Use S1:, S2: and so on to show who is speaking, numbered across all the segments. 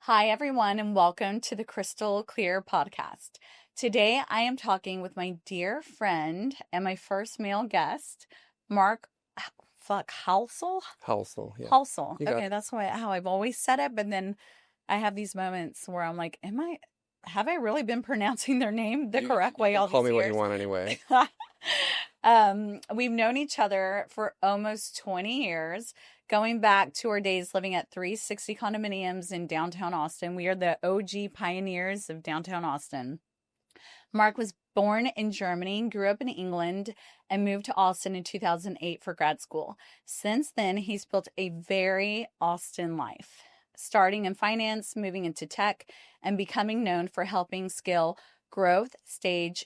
S1: Hi, everyone, and welcome to the Crystal Clear podcast. Today, I am talking with my dear friend and my first male guest, Mark, Halsell?
S2: Halsell, yeah.
S1: Halsell.
S2: You got
S1: Okay,
S2: it.
S1: that's how I've always said it, but then I have these moments where I'm like, have I really been pronouncing their name the
S2: You
S1: correct
S2: you
S1: way
S2: can
S1: all
S2: call
S1: these
S2: me what you
S1: years?
S2: want anyway.
S1: We've known each other for almost 20 years, going back to our days living at 360 condominiums in downtown Austin. We are the OG pioneers of downtown Austin. Mark was born in Germany, grew up in England, and moved to Austin in 2008 for grad school. Since then, he's built a very Austin life, starting in finance, moving into tech, and becoming known for helping scale growth stage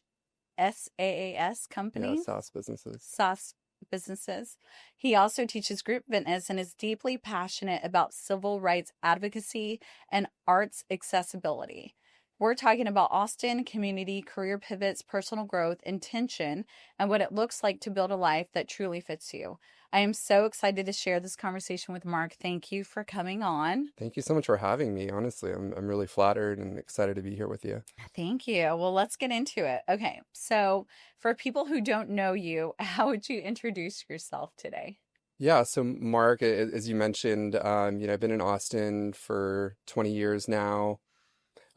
S1: SaaS
S2: Yeah,
S1: companies,
S2: SaaS businesses.
S1: SaaS businesses. He also teaches group fitness and is deeply passionate about civil rights advocacy and arts accessibility. We're talking about Austin, community, career pivots, personal growth, intention, and what it looks like to build a life that truly fits you. I am so excited to share this conversation with Mark. Thank you for coming on.
S2: Thank you so much for having me. Honestly, I'm really flattered and excited to be here with you.
S1: Thank you. Well, let's get into it. Okay. So, for people who don't know you, how would you introduce yourself today?
S2: Yeah, so Mark, as you mentioned, I've been in Austin for 20 years now.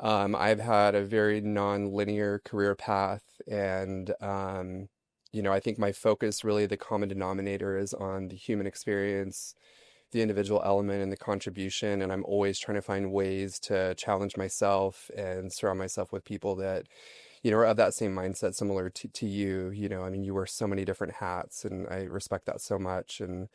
S2: I've had a very non-linear career path, and I think my focus, really, the common denominator is on the human experience, the individual element and the contribution. And I'm always trying to find ways to challenge myself and surround myself with people that, are of that same mindset, similar to you. I mean, you wear so many different hats, and I respect that so much. And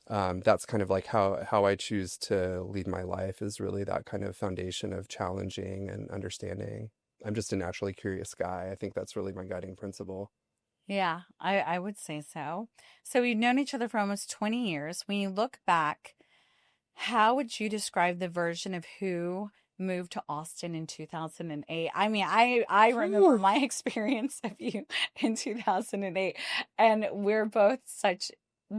S2: that's kind of like how I choose to lead my life, is really that kind of foundation of challenging and understanding. I'm just a naturally curious guy. I think that's really my guiding principle.
S1: Yeah, I would say so. So, we've known each other for almost 20 years. When you look back, how would you describe the version of who moved to Austin in 2008? I mean, I remember
S2: Whew.
S1: my experience of you in 2008, and we're both such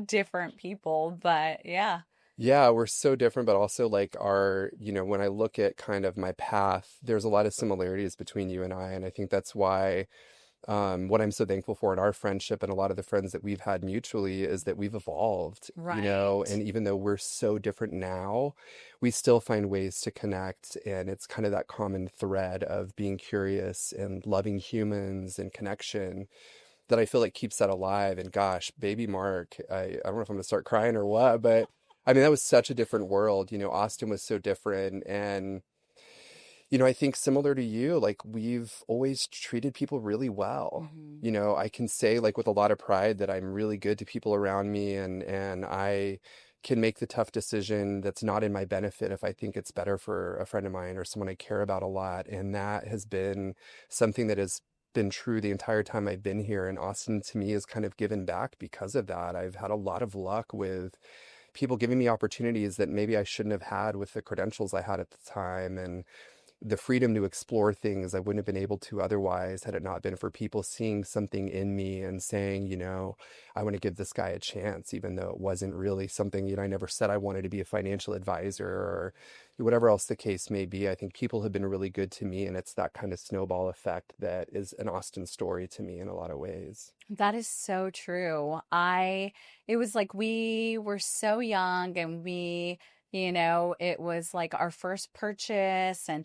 S1: different people, but yeah.
S2: Yeah, we're so different, but also like when I look at kind of my path, there's a lot of similarities between you and I. And I think that's why what I'm so thankful for in our friendship and a lot of the friends that we've had mutually is that we've evolved,
S1: Right.
S2: and even though we're so different now, we still find ways to connect. And it's kind of that common thread of being curious and loving humans and connection that I feel like keeps that alive. And gosh, baby Mark, I don't know if I'm gonna start crying or what, but I mean, that was such a different world. Austin was so different. And I think similar to you, like we've always treated people really well.
S1: Hmm.
S2: I can say like with a lot of pride that I'm really good to people around me, and I can make the tough decision that's not in my benefit if I think it's better for a friend of mine or someone I care about a lot. And that has been something that has been true the entire time I've been here. And Austin to me has kind of given back because of that. I've had a lot of luck with people giving me opportunities that maybe I shouldn't have had with the credentials I had at the time. And the freedom to explore things I wouldn't have been able to otherwise had it not been for people seeing something in me and saying, I want to give this guy a chance, even though it wasn't really something, I never said I wanted to be a financial advisor or whatever else the case may be. I think people have been really good to me, and it's that kind of snowball effect that is an Austin story to me in a lot of ways.
S1: That is so true. It was like we were so young and it was like our first purchase and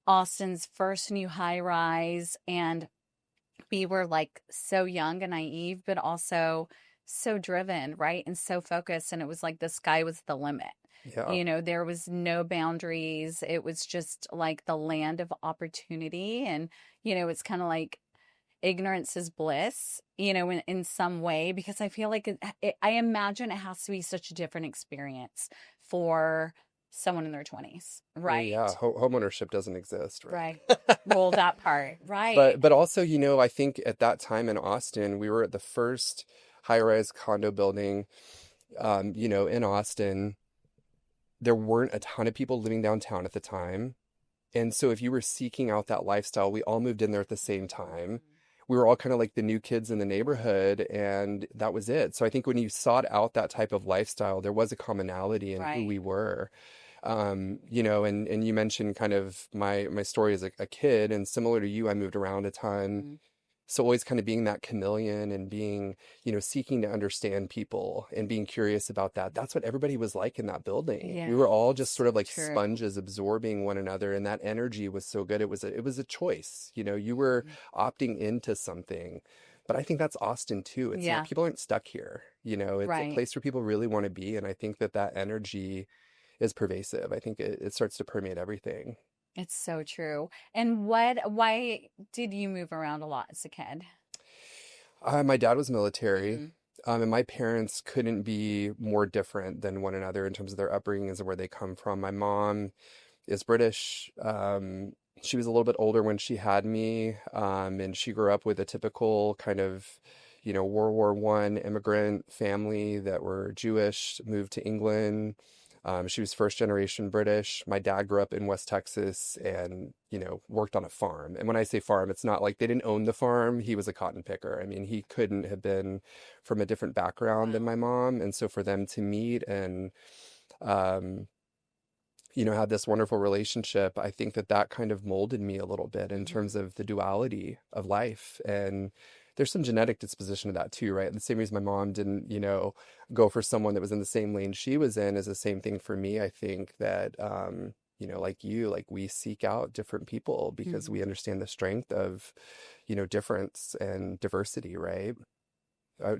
S1: Austin's first new high rise. And we were like so young and naive, but also so driven, right? And so focused. And it was like the sky was the limit.
S2: Yeah.
S1: There was no boundaries. It was just like the land of opportunity. And, it's kind of like ignorance is bliss, in some way, because I feel like I imagine it has to be such a different experience for someone in their 20s,
S2: Well, yeah,
S1: right?
S2: homeownership doesn't exist,
S1: Right.
S2: right?
S1: Well, that part, right.
S2: But also, I think at that time in Austin, we were at the first high-rise condo building, in Austin. There weren't a ton of people living downtown at the time. And so if you were seeking out that lifestyle, we all moved in there at the same time. We were all kind of like the new kids in the neighborhood, and that was it. So I think when you sought out that type of lifestyle, there was a commonality in who
S1: Right.
S2: we were. And you mentioned kind of my story as a kid, and similar to you, I moved around a ton.
S1: Mhm.
S2: So always kind of being that chameleon and being, seeking to understand people and being curious about that. That's what everybody was like in that building. We were all just
S1: Yes,
S2: sort of like
S1: true.
S2: sponges absorbing one another, and that energy was so good. It was a choice. You were opting into something. But I think that's Austin too. It's not,
S1: Yeah,
S2: people aren't stuck here. It's a
S1: right.
S2: place where people really want to be, and I think that energy is pervasive. I think it starts to permeate everything.
S1: It's so true. And why did you move around a lot as a kid?
S2: My dad was military,
S1: Mm,
S2: and my parents couldn't be more different than one another in terms of their upbringings and where they come from. My mom is British. She was a little bit older when she had me, and she grew up with a typical kind of, World War I immigrant family that were Jewish, moved to England. She was first generation British. My dad grew up in West Texas and, worked on a farm. And when I say farm, it's not like they didn't own the farm. He was a cotton picker. I mean, he couldn't have been from a different background than
S1: wow.
S2: my mom. And so for them to meet and, um, had this wonderful relationship, I think that kind of molded me a little bit in
S1: Hmm.
S2: terms of the duality of life. And there's some genetic disposition to that too, right? The same reason my mom didn't, go for someone that was in the same lane she was in is the same thing for me. I think that, like you, like we seek out different people because
S1: Hmm.
S2: we understand the strength of, difference and diversity, right?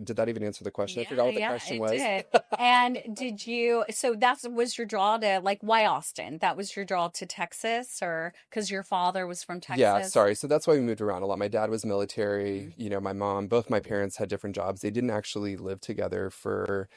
S2: Did that even answer the question? I forgot
S1: Yeah,
S2: what the
S1: yeah,
S2: question
S1: it
S2: was.
S1: did. And so that was your draw to like why Austin? That was your draw to Texas or because your father was from
S2: Yeah,
S1: Texas?
S2: sorry. So that's why we moved around a lot. My dad was
S1: Hmm.
S2: military, my mom, both my parents had different jobs. They didn't actually live together for,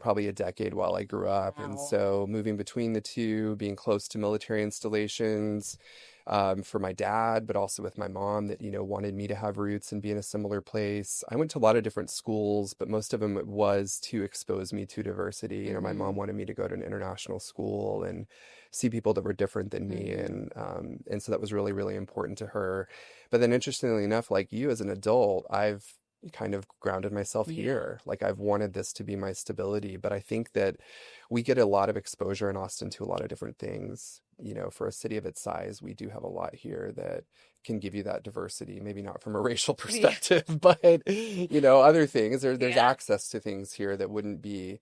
S2: probably a decade while I grew up. And
S1: Wow.
S2: so moving between the two, being close to military installations, for my dad, but also with my mom that, wanted me to have roots and be in a similar place. I went to a lot of different schools, but most of them it was to expose me to diversity. My mom
S1: Hmm.
S2: wanted me to go to an international school and see people that were different than me,
S1: Hmm.
S2: and so that was really really important to her. But then interestingly enough, like you as an adult, I've kind of grounded myself
S1: Yeah.
S2: here. Like I've wanted this to be my stability, but I think that we get a lot of exposure in Austin to a lot of different things. For a city of its size, we do have a lot here that can give you that diversity, maybe not from a racial
S1: Yeah.
S2: perspective, but other things. There's
S1: Yeah.
S2: access to things here that wouldn't be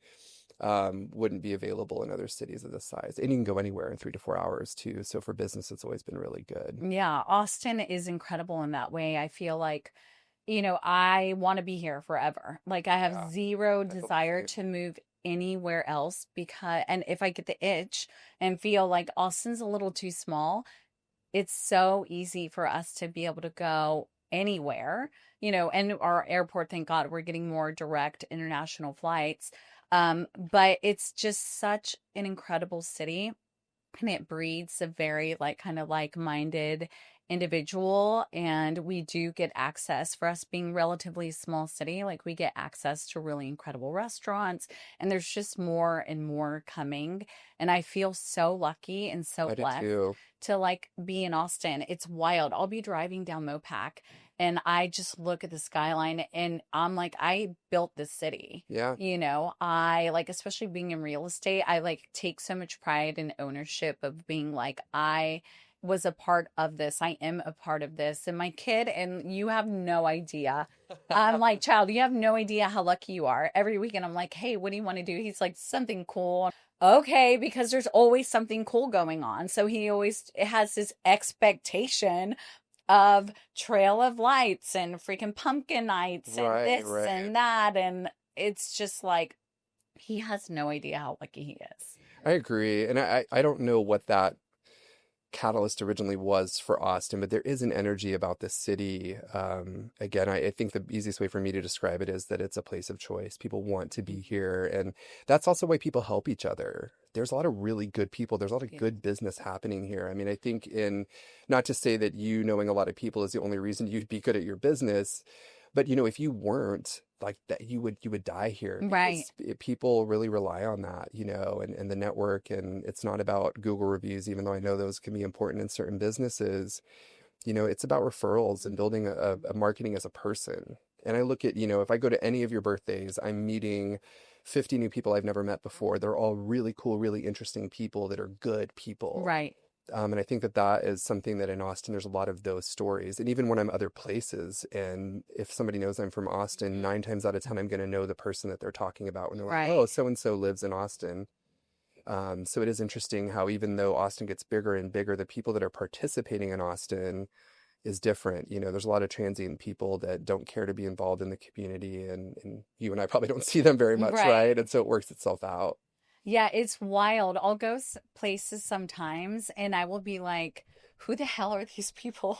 S2: available in other cities of this size. And you can go anywhere in 3 to 4 hours too. So for business, it's always been really good.
S1: Yeah, Austin is incredible in that way. I feel like, I want to be here forever. Like I have
S2: Yeah,
S1: zero
S2: I feel the
S1: desire
S2: same.
S1: to move anywhere else and if I get the itch and feel like Austin's a little too small, it's so easy for us to be able to go anywhere, and our airport, thank God, we're getting more direct international flights. But it's just such an incredible city and it breeds a very like kind of like-minded individual, and we do get access, for us being relatively small city, like we get access to really incredible restaurants, and there's just more and more coming, and I feel so lucky and so
S2: I did
S1: blessed
S2: too.
S1: to like be in Austin. It's wild. I'll be driving down Mopac and I just look at the skyline and I'm like, I built this city.
S2: Yeah.
S1: I like, especially being in real estate, I like take so much pride and ownership of being like, I was a part of this. I am a part of this. And my kid, and you have no idea. I'm like, child, you have no idea how lucky you are. Every weekend, I'm like, hey, what do you want to do? He's like, something cool. Okay, because there's always something cool going on. So he always has this expectation of Trail of Lights and freaking pumpkin nights and
S2: Right,
S1: this
S2: right.
S1: and that. And it's just like, he has no idea how lucky he is.
S2: I agree. And I don't know what that catalyst originally was for Austin, but there is an energy about this city. Again, I think the easiest way for me to describe it is that it's a place of choice. People want to be
S1: Mhm.
S2: here, and that's also why people help each other. There's a lot of really good people. There's a lot of
S1: Yeah.
S2: good business happening here. I mean, I think not to say that you knowing a lot of people is the only reason you'd be good at your business, but if you weren't like that, you would die here
S1: Right.
S2: because people really rely on that, and the network. And it's not about Google reviews, even though I know those can be important in certain businesses. It's about referrals and building a marketing as a person. And I look at, if I go to any of your birthdays, I'm meeting 50 new people I've never met before. They're all really cool, really interesting people that are good people.
S1: Right.
S2: And I think that that is something that in Austin, there's a lot of those stories. And even when I'm other places, and if somebody knows I'm from Austin, 9 times out of 10, I'm going to know the person that they're talking about when they're like, oh,
S1: Right.
S2: so and so lives in Austin. So it is interesting how even though Austin gets bigger and bigger, the people that are participating in Austin is different. There's a lot of transient people that don't care to be involved in the community, and you and I probably don't see them very much,
S1: Right.
S2: right? And so it works itself out.
S1: Yeah, it's wild. I'll go places sometimes and I will be like, who the hell are these people?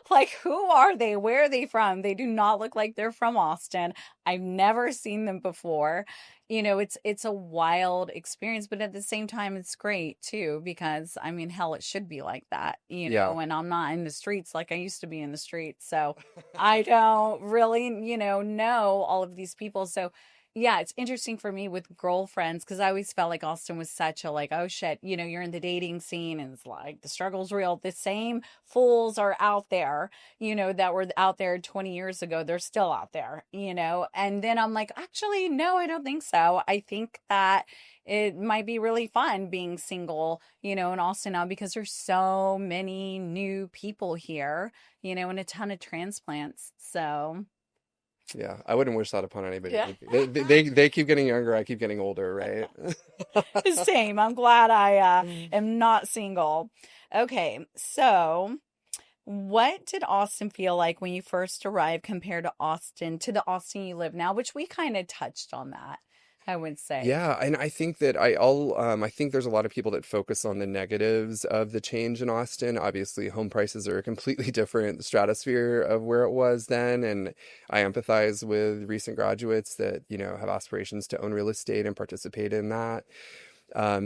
S1: Like, who are they? Where are they from? They do not look like they're from Austin. I've never seen them before. It's a wild experience, but at the same time, it's great too, because I mean, hell, it should be like that,
S2: Yeah.
S1: and I'm not in the streets like I used to be in the streets. So I don't really, know all of these people. So yeah, it's interesting for me with girlfriends because I always felt like Austin was such a like, oh shit, you're in the dating scene and it's like the struggle's real. The same fools are out there, that were out there 20 years ago. They're still out there, And then I'm like, actually, no, I don't think so. I think that it might be really fun being single, in Austin now because there's so many new people here, and a ton of transplants. So,
S2: Yeah, I wouldn't wish that upon anybody.
S1: yeah.
S2: They keep getting younger, I keep getting older, right?
S1: Same. I'm glad I am not single. Okay, so what did Austin feel like when you first arrived compared to the Austin you live now? Which we kind of touched on that, I would say.
S2: Yeah, and I think that I think there's a lot of people that focus on the negatives of the change in Austin. Obviously, home prices are a completely different stratosphere of where it was then, and I empathize with recent graduates that, have aspirations to own real estate and participate in that.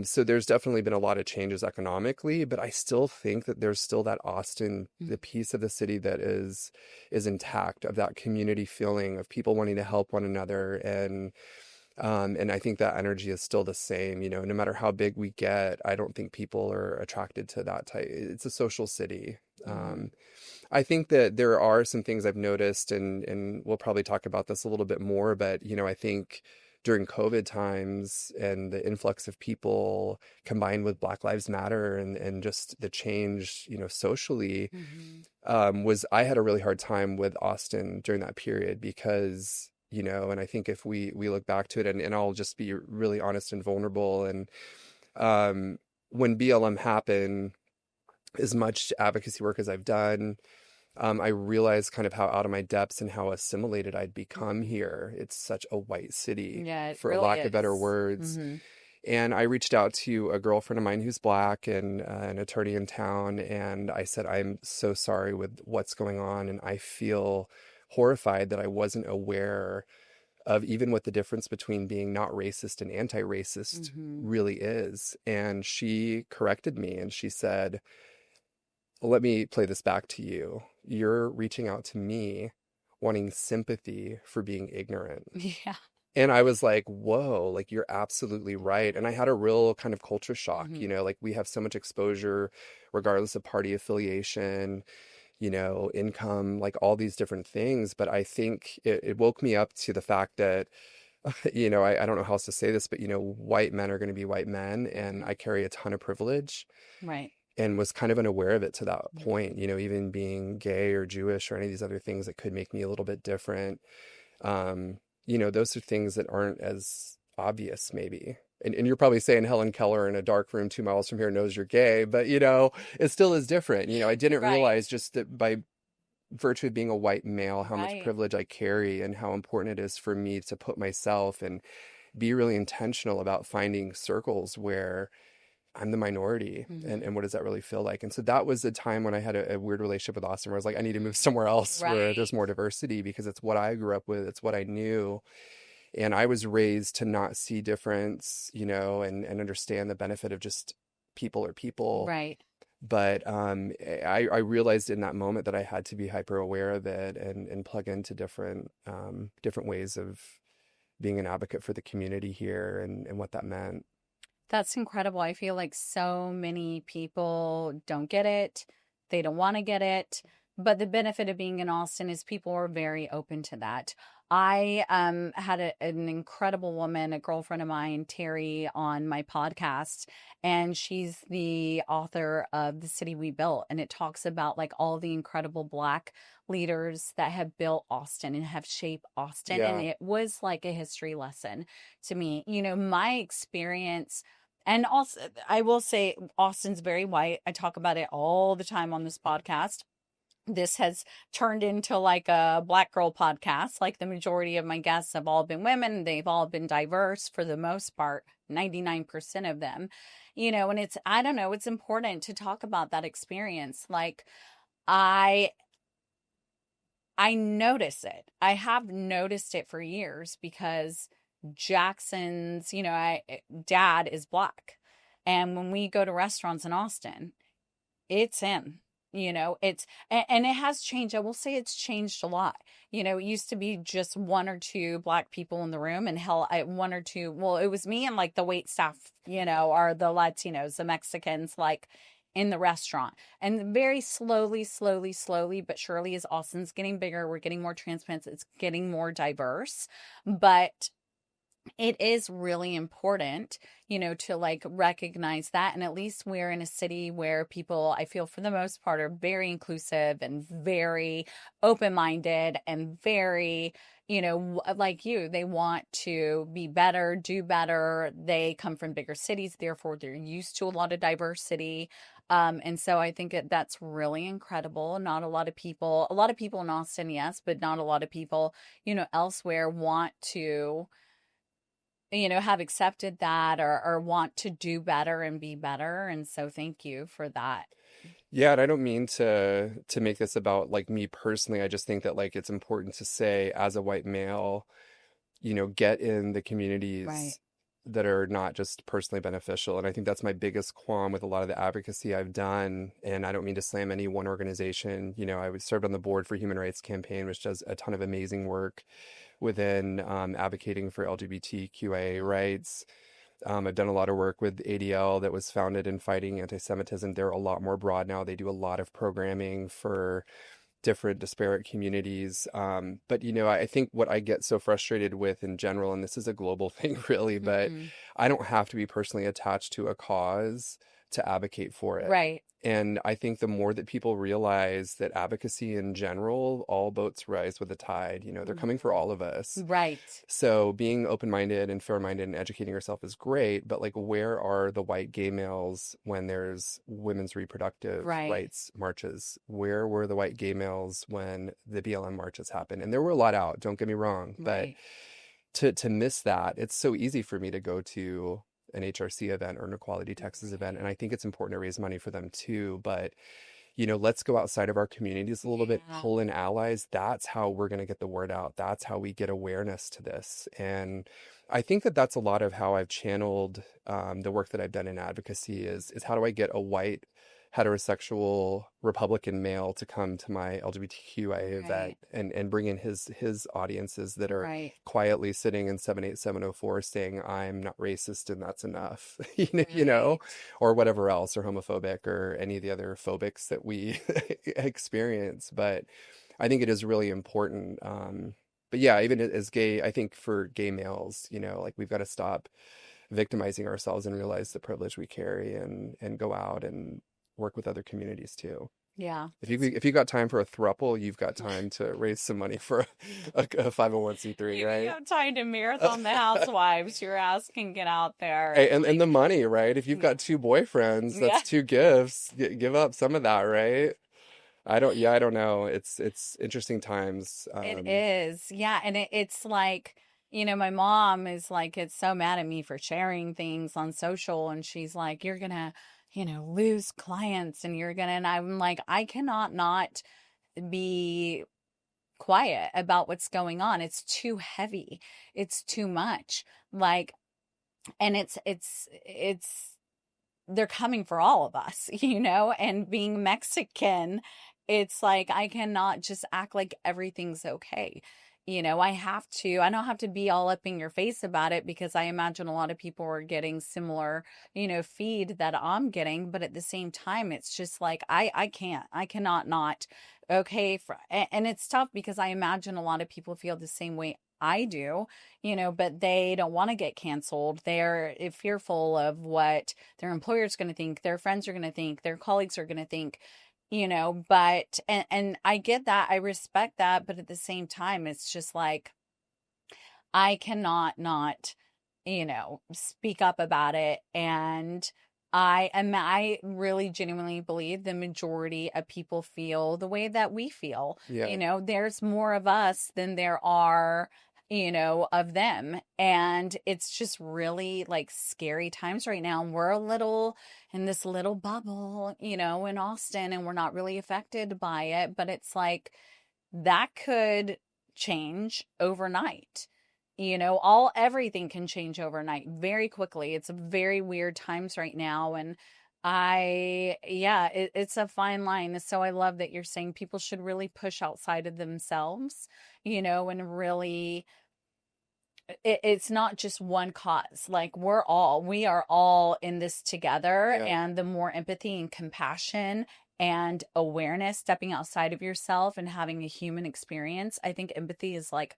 S2: So there's definitely been a lot of changes economically, but I still think that there's still that Austin,
S1: Mm.
S2: the piece of the city that is intact, of that community feeling of people wanting to help one another. And I think that energy is still the same, no matter how big we get. I don't think people are attracted to that type. It's a social city.
S1: Mm-hmm.
S2: I think that there are some things I've noticed, and we'll probably talk about this a little bit more, but, I think during COVID times and the influx of people combined with Black Lives Matter and just the change, socially,
S1: Mm-hmm.
S2: was I had a really hard time with Austin during that period because, and I think if we look back to it, and I'll just be really honest and vulnerable, and um, when BLM happened, as much advocacy work as I've done, I realized kind of how out of my depths and how assimilated I'd become here. It's such a white city,
S1: Yeah, it
S2: for
S1: really
S2: lack of better
S1: is.
S2: words.
S1: Mm-hmm.
S2: And I reached out to a girlfriend of mine who's Black and an attorney in town. And I said, I'm so sorry with what's going on. And I feel horrified that I wasn't aware of even what the difference between being not racist and anti-racist
S1: Mm-hmm.
S2: really is. And she corrected me and she said, let me play this back to you. You're reaching out to me wanting sympathy for being ignorant.
S1: Yeah.
S2: And I was like, whoa, like you're absolutely right. And I had a real kind of culture shock,
S1: Mm-hmm.
S2: like we have so much exposure regardless of party affiliation, income, like all these different things. But I think it woke me up to the fact that, I don't know how else to say this, but, white men are going to be white men. And I carry a ton of privilege
S1: Right.
S2: and was kind of unaware of it to that point, even being gay or Jewish or any of these other things that could make me a little bit different. Um, those are things that aren't as obvious, maybe. And you're probably saying Helen Keller in a dark room 2 miles from here knows you're gay, but, it still is different. I didn't
S1: Right.
S2: realize just that by virtue of being a white male, how much
S1: Right.
S2: privilege I carry and how important it is for me to put myself and be really intentional about finding circles where I'm the minority,
S1: Mm-hmm.
S2: and what does that really feel like? And so that was a time when I had a weird relationship with Austin where I was like, I need to move somewhere else where
S1: Right.
S2: there's more diversity because it's what I grew up with, it's what I knew. And I was raised to not see difference, and understand the benefit of just people are people.
S1: Right.
S2: But I realized in that moment that I had to be hyper aware of it and plug into different ways of being an advocate for the community here and what that meant.
S1: That's incredible. I feel like so many people don't get it. They don't want to get it. But the benefit of being in Austin is people are very open to that. I had an incredible woman, a girlfriend of mine, Terry, on my podcast, and she's the author of The City We Built, and it talks about like all the incredible Black leaders that have built Austin and have shaped Austin, and
S2: Yeah.
S1: it was like a history lesson to me. My experience. And also, I will say Austin's very white. I talk about it all the time on this podcast. This has turned into like a Black girl podcast. Like the majority of my guests have all been women. They've all been diverse for the most part, 99% of them. And I don't know, it's important to talk about that experience. Like I I notice it. I have noticed it for years because Jackson's, dad is Black. And when we go to restaurants in Austin, it's him. And it has changed. I will say it's changed a lot. It used to be just one or two Black people in the room, and hell, one or two. Well, it was me and like the wait staff, or the Latinos, the Mexicans, like in the restaurant. And very slowly, slowly, slowly, but surely, as Austin's getting bigger, we're getting more transparent. It's getting more diverse, but it is really important, to like recognize that. And at least we're in a city where people, I feel for the most part, are very inclusive and very open minded and very, like they want to be better, do better. They come from bigger cities, therefore, they're used to a lot of diversity. And so I think that's really incredible. Not a lot of people in Austin, yes, but not a lot of people, elsewhere want to have accepted that or want to do better and be better. And so thank you for that.
S2: Yeah, and I don't mean to make this about like me personally. I just think that like it's important to say as a white male, get in the
S1: Right.
S2: communities that are not just personally beneficial. And I think that's my biggest qualm with a lot of the advocacy I've done. And I don't mean to slam any one organization. I was served on the board for Human Rights Campaign, which does a ton of amazing work within advocating for LGBTQIA rights. I've done a lot of work with ADL that was founded in fighting anti-Semitism. They're a lot more broad now. They do a lot of programming for different disparate communities. But I think what I get so frustrated with in general, and this is a global thing really, but
S1: Hmm.
S2: I don't have to be personally attached to a cause to advocate for it.
S1: Right.
S2: And I think the more that people realize that advocacy in general, all boats rise with the tide, they're coming for all of us.
S1: Right.
S2: So being open-minded and fair-minded and educating yourself is great, but like where are the white gay males when there's women's reproductive
S1: Right.
S2: rights marches? Where were the white gay males when the BLM marches happened? And there were a lot out, don't get me wrong, but
S1: Right.
S2: to miss that, it's so easy for me to go to an HRC event or an Equality Texas event, and I think it's important to raise money for them too, but let's go outside of our communities a little bit,
S1: Yeah.
S2: pull in allies. That's how we're going to get the word out. That's how we get awareness to this. And I think that that's a lot of how I've channeled the work that I've done in advocacy is how do I get a white heterosexual Republican male to come to my LGBTQIA event
S1: Right.
S2: and bring in his audiences that are
S1: Right.
S2: quietly sitting in 78704 saying I'm not racist and that's enough,
S1: Right.
S2: or whatever else, or homophobic, or any of the other phobics that we experience. But I think it is really important. But yeah, even as gay, I think for gay males, like we've got to stop victimizing ourselves and realize the privilege we carry and go out and work with other communities too.
S1: Yeah.
S2: If you got time for a throuple, you've got time to raise some money for a 501c3,
S1: You
S2: right?
S1: have time to marathon the housewives. Your ass can get out there
S2: Hey,
S1: and
S2: and
S1: like,
S2: the money, right? If you've
S1: yeah.
S2: got two boyfriends,
S1: Yeah.
S2: that's two gifts. Give up some of that, right? I don't know. It's interesting times.
S1: It is. Yeah. And it's like, my mom is like, it's so mad at me for sharing things on social. And she's like, you're going to, lose clients and and I'm like, I cannot not be quiet about what's going on. It's too heavy. It's too much. Like, and it's they're coming for all of us, and being Mexican, it's like I cannot just act like everything's okay. I don't have to be all up in your face about it because I imagine a lot of people are getting similar, feed that I'm getting. But at the same time, it's just like I cannot not okay and it's tough because I imagine a lot of people feel the same way I do, but they don't want to get canceled. They're fearful of what their employer's going to think, their friends are going to think, their colleagues are going to think, but and I get that. I respect that, but at the same time it's just like I cannot not, speak up about it. And I really genuinely believe the majority of people feel the way that we feel.
S2: Yeah.
S1: There's more of us than there are, of them. And it's just really like scary times right now. And we're a little in this little bubble, in Austin, and we're not really affected by it. But it's like that could change overnight. All everything can change overnight very quickly. It's a very weird times right now. And yeah, it's a fine line. So I love that you're saying people should really push outside of themselves, and really, it's not just one cause. Like we are all in this together.
S2: Yeah.
S1: And the more empathy and compassion and awareness, stepping outside of yourself and having a human experience, I think empathy is like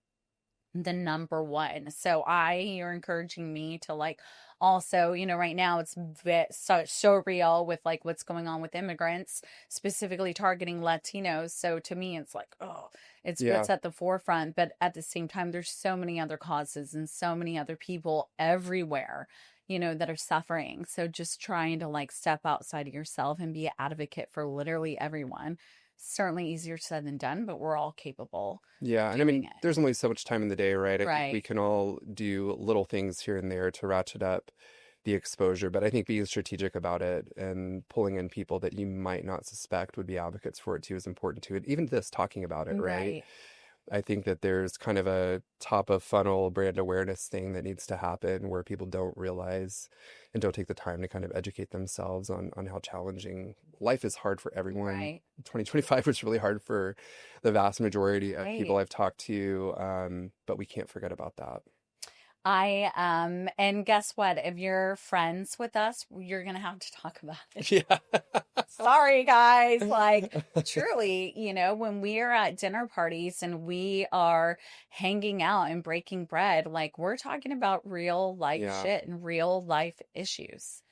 S1: the number one. So you're encouraging me to like also, right now it's so real with like what's going on with immigrants, specifically targeting Latinos. So to me, it's like, oh, it's
S2: Yeah.
S1: what's at the forefront. But at the same time, there's so many other causes and so many other people everywhere, that are suffering. So just trying to like step outside of yourself and be an advocate for literally everyone. Certainly easier said than done, but we're all capable
S2: Yeah, and I
S1: doing
S2: mean,
S1: it.
S2: there's only so much time in the day, right? I think we
S1: Right.
S2: can all do little things here and there to ratchet up the exposure, but I think being strategic about it and pulling in people that you might not suspect would be advocates for it too is important too. And even this talking about it, right?
S1: Right.
S2: I think that there's kind of a top of funnel brand awareness thing that needs to happen where people don't realize and don't take the time to kind of educate themselves on how challenging life is. Hard for everyone.
S1: Right.
S2: 2025 was really hard for the vast majority of people
S1: Right.
S2: I've talked to, but we can't forget about that.
S1: And guess what? If you're friends with us, you're gonna have to talk about it.
S2: Yeah.
S1: Sorry, guys. Like, truly, when we are at dinner parties and we are hanging out and breaking bread, like, we're talking about real life
S2: Yeah.
S1: shit and real life issues.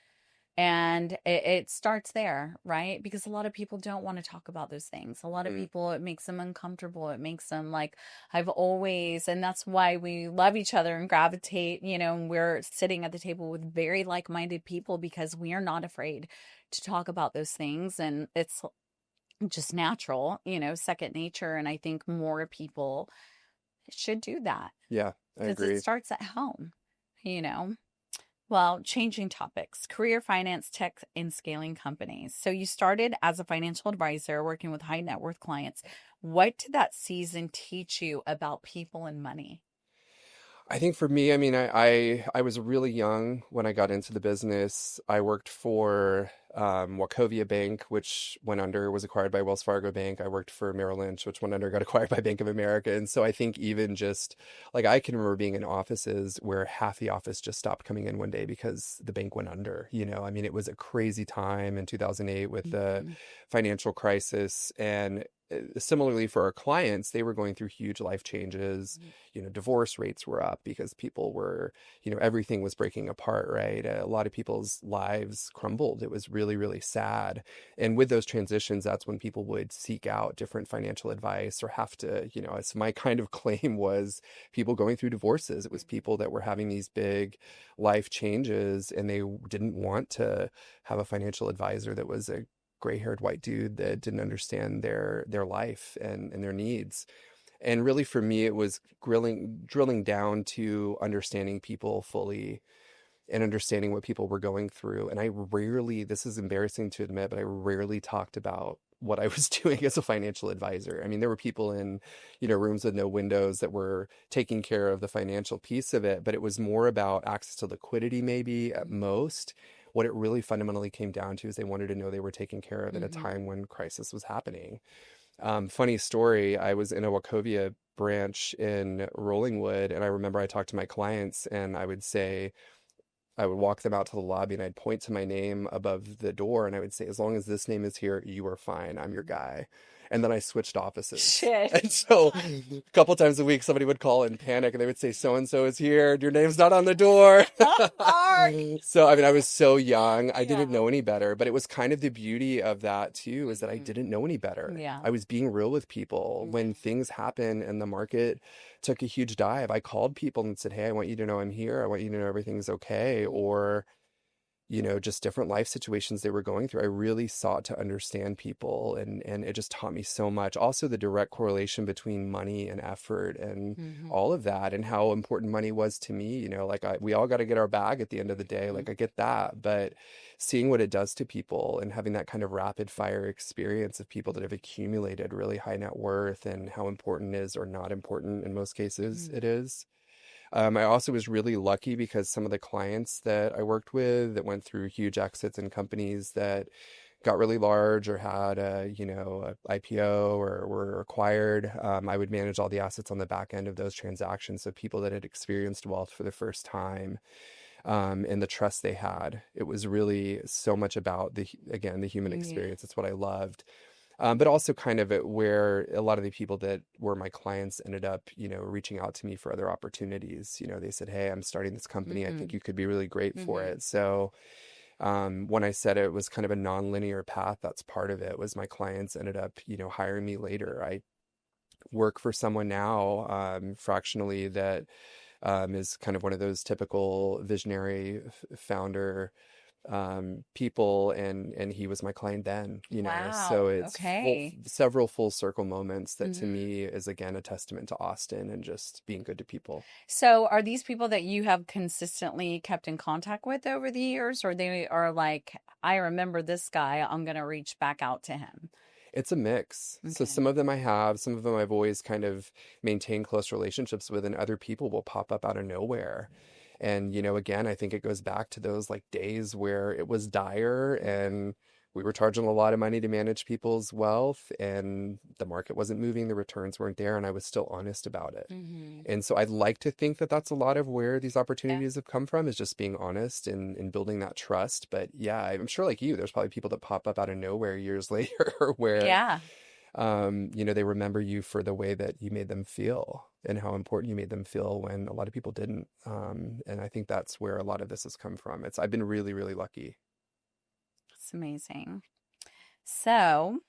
S1: And it starts there, right? Because a lot of people don't want to talk about those things. A lot of
S2: Mm.
S1: people, it makes them uncomfortable. It makes them like, and that's why we love each other and gravitate, and we're sitting at the table with very like minded people because we are not afraid to talk about those things. And it's just natural, second nature. And I think more people should do that
S2: Yeah, I
S1: because it
S2: agree.
S1: starts at home, you know? Well, changing topics, career finance, tech, and scaling companies. So you started as a financial advisor working with high net worth clients. What did that season teach you about people and money?
S2: I think for me, I mean, I was really young when I got into the business. I worked for Wachovia Bank, which went under, was acquired by Wells Fargo Bank. I worked for Merrill Lynch, which went under, got acquired by Bank of America. And so I think even just like I can remember being in offices where half the office just stopped coming in one day because the bank went under. I mean, it was a crazy time in 2008 with the
S1: Mhm.
S2: financial crisis. And similarly for our clients, they were going through huge life changes. Divorce rates were up because people were, everything was breaking apart, right? A lot of people's lives crumbled. It was really, really sad. And with those transitions, that's when people would seek out different financial advice or have to, as my kind of claim was people going through divorces. It was people that were having these big life changes and they didn't want to have a financial advisor that was a gray-haired white dude that didn't understand their life and their needs. And really for me it was drilling down to understanding people fully and understanding what people were going through. And this is embarrassing to admit, but I rarely talked about what I was doing as a financial advisor. I mean, there were people in, rooms with no windows that were taking care of the financial piece of it, but it was more about access to liquidity, maybe at most. What it really fundamentally came down to is they wanted to know they were taken care of at a
S1: Mhm.
S2: time when crisis was happening. Funny story, I was in a Wachovia branch in Rollingwood, and I remember I talked to my clients and I would walk them out to the lobby and I'd point to my name above the door and I would say, as long as this name is here, you are fine. I'm your guy. And then I switched offices.
S1: Shit.
S2: And so a couple times a week, somebody would call and panic and they would say, so and so is here. Your name's not on the door.
S1: Sorry.
S2: So, I mean, I was so young. I
S1: Yeah.
S2: didn't know any better. But it was kind of the beauty of that, too, is that I
S1: Mhm.
S2: didn't know any better.
S1: Yeah.
S2: I was being real with people.
S1: Mhm.
S2: When things happen and the market took a huge dive, I called people and said, hey, I want you to know I'm here. I want you to know everything's okay. Or, just different life situations they were going through. I really sought to understand people, and it just taught me so much. Also, the direct correlation between money and effort and
S1: Mhm.
S2: all of that, and how important money was to me. Like we all got to get our bag at the end of the day.
S1: Mhm.
S2: Like I get that, but seeing what it does to people and having that kind of rapid fire experience of people that have accumulated really high net worth and how important it is or not important in most cases
S1: Mhm.
S2: it is. I also was really lucky because some of the clients that I worked with that went through huge exits in companies that got really large or had a IPO or were acquired, I would manage all the assets on the back end of those transactions. So people that had experienced wealth for the first time, and the trust they had. It was really so much about the human
S1: Yeah.
S2: experience. It's what I loved. But also kind of where a lot of the people that were my clients ended up, reaching out to me for other opportunities. They said, hey, I'm starting this company. I think
S1: Mhm.
S2: you could be really great for
S1: Mhm.
S2: it. So when I said it was kind of a non-linear path, that's part of it was my clients ended up, hiring me later. I work for someone now, fractionally, that is kind of one of those typical visionary founder people, and he was my client then, so
S1: Wow.
S2: it's
S1: Okay.
S2: several full circle moments that to
S1: Mhm.
S2: me is again a testament to Austin and just being good to people.
S1: So, are these people that you have consistently kept in contact with over the years, or they are like, I remember this guy, I'm gonna reach back out to him?
S2: It's a mix. So
S1: Okay.
S2: some of them I have, some of them I've always kind of maintained close relationships with, and other people will pop up out of nowhere. And, again, I think it goes back to those like days where it was dire and we were charging a lot of money to manage people's wealth and the market wasn't moving, the returns weren't there, and I was still honest about it.
S1: Mm-hmm.
S2: And so I'd like to think that that's a lot of where these
S1: Yeah.
S2: opportunities have come from, is just being honest and building that trust. But yeah, I'm sure like you, there's probably people that pop up out of nowhere years later where
S1: Yeah.
S2: they remember you for the way that you made them feel and how important you made them feel when a lot of people didn't. And I think that's where a lot of this has come from. I've been really, really lucky.
S1: It's amazing. So,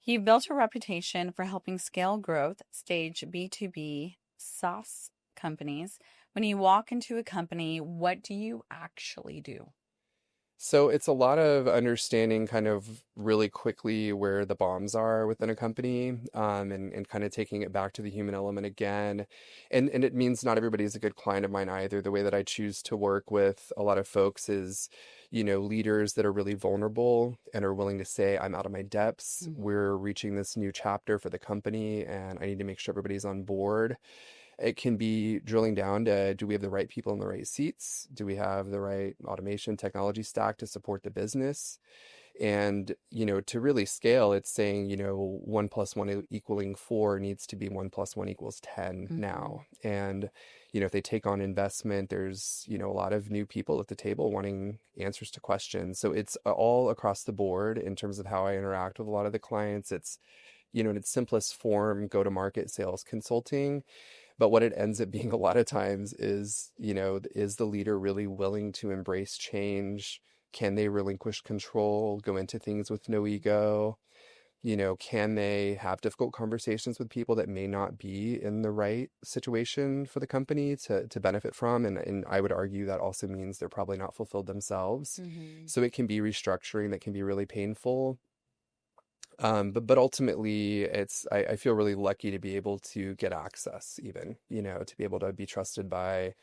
S1: you've built a reputation for helping scale growth stage B2B SaaS companies. When you walk into a company, what do you actually do?
S2: So it's a lot of understanding kind of really quickly where the bombs are within a company, and kind of taking it back to the human element again. And it means not everybody is a good client of mine either. The way that I choose to work with a lot of folks is, leaders that are really vulnerable and are willing to say, I'm out of my depths.
S1: Mhm.
S2: We're reaching this new chapter for the company, and I need to make sure everybody's on board. It can be drilling down to, do we have the right people in the right seats? Do we have the right automation technology stack to support the business? And, to really scale, it's saying, 1 + 1 equaling 4 needs to be 1 + 1 = 10
S1: Mhm.
S2: now. And, if they take on investment, there's, a lot of new people at the table wanting answers to questions. So it's all across the board in terms of how I interact with a lot of the clients. It's, in its simplest form, go to market sales consulting. But what it ends up being a lot of times is, is the leader really willing to embrace change? Can they relinquish control, go into things with no ego? Can they have difficult conversations with people that may not be in the right situation for the company to benefit from? And I would argue that also means they're probably not fulfilled themselves.
S1: Mhm.
S2: So it can be restructuring that can be really painful. But ultimately, I feel really lucky to be able to get access, even, to be able to be trusted by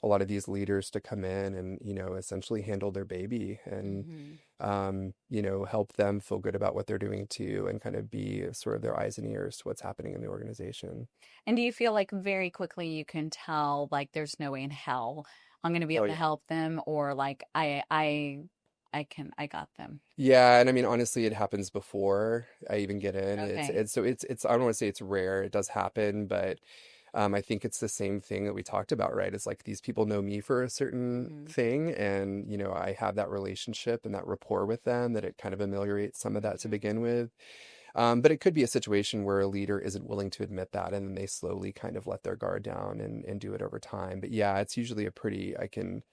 S2: a lot of these leaders to come in and, essentially handle their baby and,
S1: Mhm.
S2: help them feel good about what they're doing too, and kind of be sort of their eyes and ears to what's happening in the organization.
S1: And do you feel like very quickly you can tell like there's no way in hell I'm going to be
S2: Oh
S1: able to
S2: yeah.
S1: help them, or like I got them.
S2: Yeah, and I mean honestly, it happens before I even get in.
S1: Okay.
S2: It's I don't want to say it's rare. It does happen, but I think it's the same thing that we talked about, right? It's like these people know me for a certain
S1: Mhm.
S2: thing, and I have that relationship and that rapport with them that it kind of ameliorates some of that to
S1: Mhm.
S2: begin with. But it could be a situation where a leader isn't willing to admit that, and then they slowly kind of let their guard down and do it over time. But yeah, it's usually I can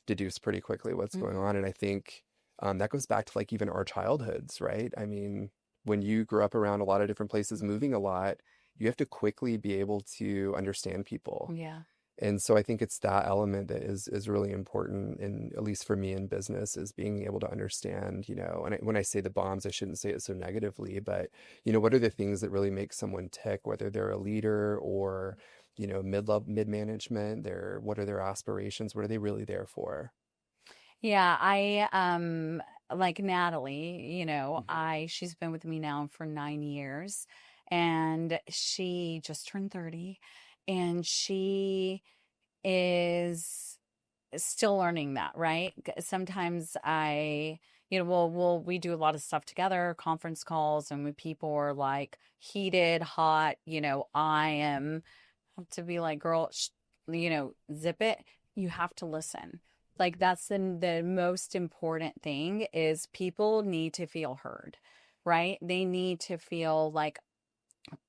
S2: deduce pretty quickly what's going
S1: Hmm.
S2: on. And I think that goes back to like even our childhoods, right? I mean, when you grew up around a lot of different places, moving a lot, you have to quickly be able to understand people.
S1: Yeah.
S2: And so I think it's that element that is really important, and at least for me in business, is being able to understand, and when I say the bombs, I shouldn't say it so negatively, but what are the things that really make someone tick, whether they're a leader or, mid-level, mid-management, what are their aspirations? What are they really there for?
S1: Yeah, I like Natalie,
S2: Mhm.
S1: she's been with me now for 9 years, and she just turned 30, and she is still learning that, right? Sometimes we do a lot of stuff together, conference calls, and when people are like heated, hot, I am to be like, girl, zip it. You have to listen. Like that's the most important thing is people need to feel heard, right? They need to feel like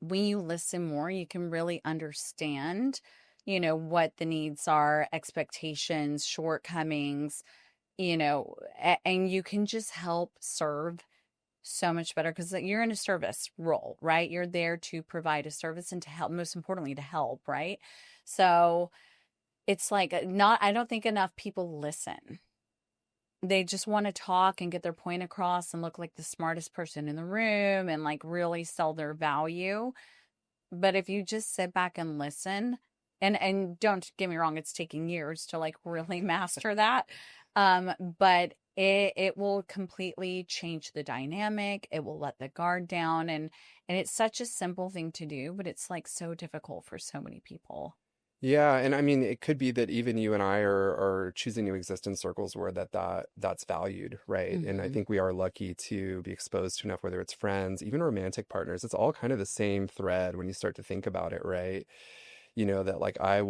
S1: when you listen more, you can really understand, what the needs are, expectations, shortcomings, and you can just help serve so much better because you're in a service role, right? You're there to provide a service and to help, most importantly, to help, right? So it's like not, I don't think enough people listen. They just want to talk and get their point across and look like the smartest person in the room and like really sell their value. But if you just sit back and listen, and don't get me wrong, it's taking years to like really master that. But it will completely change the dynamic. It will let the guard down, and it's such a simple thing to do, but it's like so difficult for so many people.
S2: Yeah, and I mean, it could be that even you and I are choosing to exist in circles where that's valued, right? And I
S1: Hmm.
S2: think we are lucky to be exposed to enough, whether it's friends, even romantic partners. It's all kind of the same thread when you start to think about it, right? That like I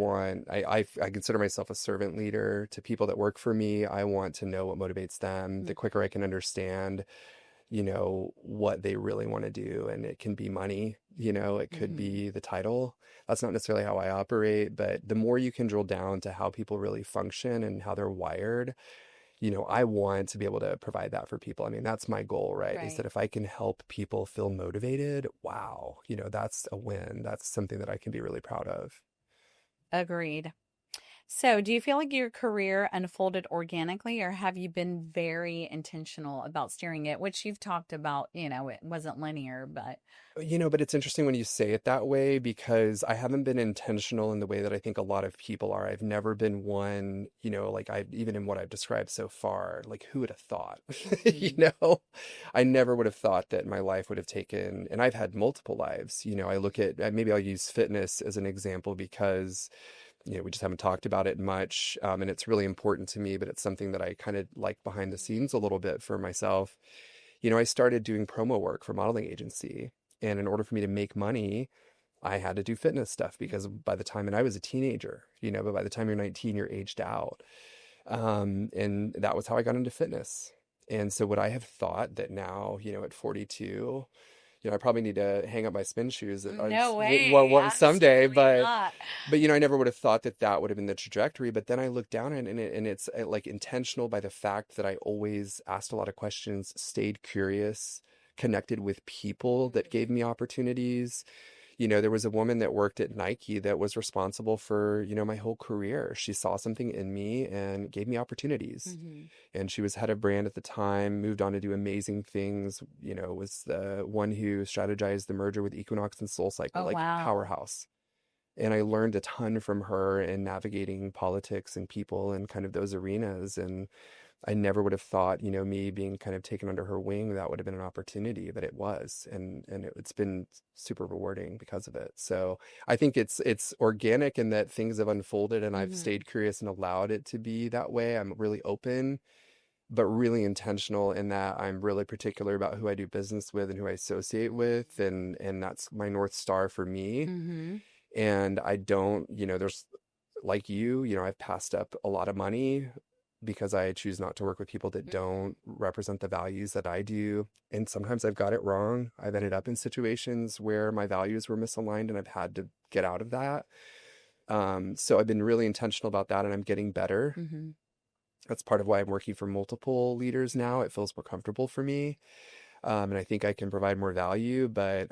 S2: consider myself a servant leader to people that work for me. I want to know what motivates them. The quicker I can understand, what they really want to do. And it can be money, it could
S1: Hmm.
S2: be the title. That's not necessarily how I operate, but the more you can drill down to how people really function and how they're wired, I want to be able to provide that for people. I mean, that's my goal, right? Is
S1: Right.
S2: that if I can help people feel motivated, wow, that's a win. That's something that I can be really proud of.
S1: Agreed. So, do you feel like your career unfolded organically, or have you been very intentional about steering it? Which you've talked about, it wasn't linear, but
S2: But it's interesting when you say it that way because I haven't been intentional in the way that I think a lot of people are. I've never been one, like even in what I've described so far, like who would have thought? You
S1: mhm,
S2: know, I never would have thought that my life would have taken, and I've had multiple lives. I look at, maybe I'll use fitness as an example because, we just haven't talked about it much. And it's really important to me, but it's something that I kind of like behind the scenes a little bit for myself. I started doing promo work for modeling agency. And in order for me to make money, I had to do fitness stuff because by the time, and I was a teenager, but by the time you're 19, you're aged out. And that was how I got into fitness. And so would I have thought that now, at 42, I probably need to hang up my spin shoes
S1: no way,
S2: someday,
S1: absolutely not.
S2: but I never would have thought that that would have been the trajectory. But then I look down and it's like intentional by the fact that I always asked a lot of questions, stayed curious, connected with people that gave me opportunities. There was a woman that worked at Nike that was responsible for, my whole career. She saw something in me and gave me opportunities.
S1: Hmm.
S2: And she was head of brand at the time, moved on to do amazing things, was the one who strategized the merger with Equinox and SoulCycle,
S1: Oh
S2: like
S1: wow.
S2: powerhouse. And I learned a ton from her in navigating politics and people and kind of those arenas. And I never would have thought, me being kind of taken under her wing, that would have been an opportunity, but it was, and it's been super rewarding because of it. So I think it's organic in that things have unfolded, and I've
S1: Hmm.
S2: stayed curious and allowed it to be that way. I'm really open, but really intentional in that I'm really particular about who I do business with and who I associate with, and that's my North Star for me.
S1: Hmm.
S2: And I don't, there's like I've passed up a lot of money because I choose not to work with people that
S1: Mhm.
S2: don't represent the values that I do. And sometimes I've got it wrong. I've ended up in situations where my values were misaligned and I've had to get out of that. So I've been really intentional about that and I'm getting better.
S1: Mhm.
S2: That's part of why I'm working for multiple leaders now. It feels more comfortable for me. And I think I can provide more value, but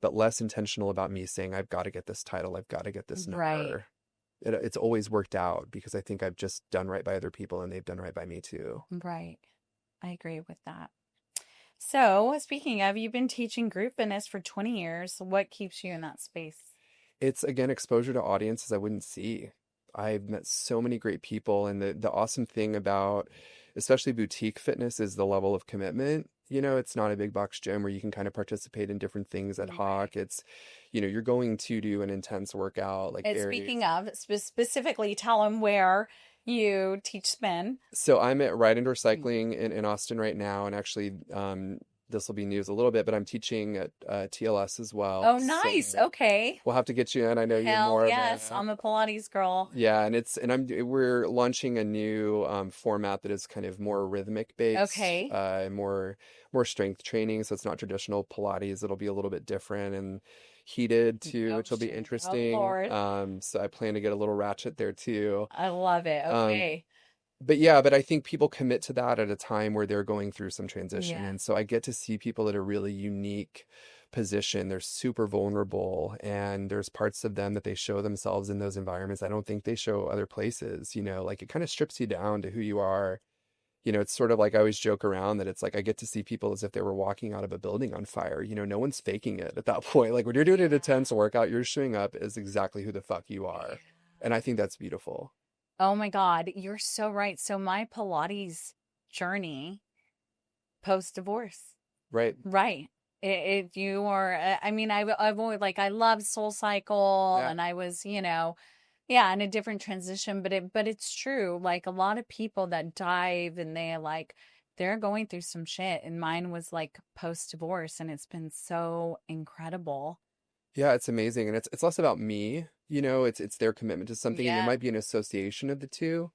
S2: less intentional about me saying, I've got to get this title, I've got to get this
S1: Right.
S2: number. It's always worked out because I think I've just done right by other people and they've done right by me too.
S1: Right. I agree with that. So, speaking of, you've been teaching group fitness for 20 years. What keeps you in that space?
S2: It's again exposure to audiences I wouldn't see. I've met so many great people, and the awesome thing about especially boutique fitness is the level of commitment. It's not a big box gym where you can kind of participate in different things ad
S1: Right.
S2: hoc. You're going to do an intense workout, like
S1: And
S2: very.
S1: speaking of, specifically tell them where you teach spin.
S2: So I'm at Ride Indoor Cycling in Austin right now, and actually, this will be news a little bit, but I'm teaching at TLS as well.
S1: Oh, nice.
S2: So
S1: Okay.
S2: we'll have to get you in. I know you're
S1: Hell
S2: more of
S1: yes.
S2: a.
S1: I'm a Pilates girl.
S2: Yeah, we're launching a new format that is kind of more rhythmic based,
S1: Okay.
S2: more strength training. So it's not traditional Pilates. It'll be a little bit different and heated too,
S1: Oh,
S2: which will be
S1: shit. Oh,
S2: interesting.
S1: Lord.
S2: So I plan to get a little ratchet there too.
S1: I love it.
S2: Um,
S1: Okay.
S2: but I think people commit to that at a time where they're going through some transition.
S1: Yeah.
S2: And so I get to see people at a really unique position. They're super vulnerable and there's parts of them that they show themselves in those environments I don't think they show other places, like it kind of strips you down to who you are. It's sort of like I always joke around that it's like I get to see people as if they were walking out of a building on fire. No one's faking it at that point. Like when you're doing an intense
S1: Yeah.
S2: workout, you're showing up as exactly who the fuck you are.
S1: Yeah.
S2: And I think that's beautiful.
S1: Oh my God. You're so right. So my Pilates journey post divorce.
S2: Right.
S1: Right. If you are, I mean, I've always like, I love Soul Cycle
S2: Yeah.
S1: and I was, yeah, in a different transition, but it's true. Like a lot of people that dive and they're going through some shit. And mine was like post divorce and it's been so incredible.
S2: Yeah, it's amazing. And it's less about me, it's their commitment to something and there
S1: Yeah.
S2: might be an association of the two.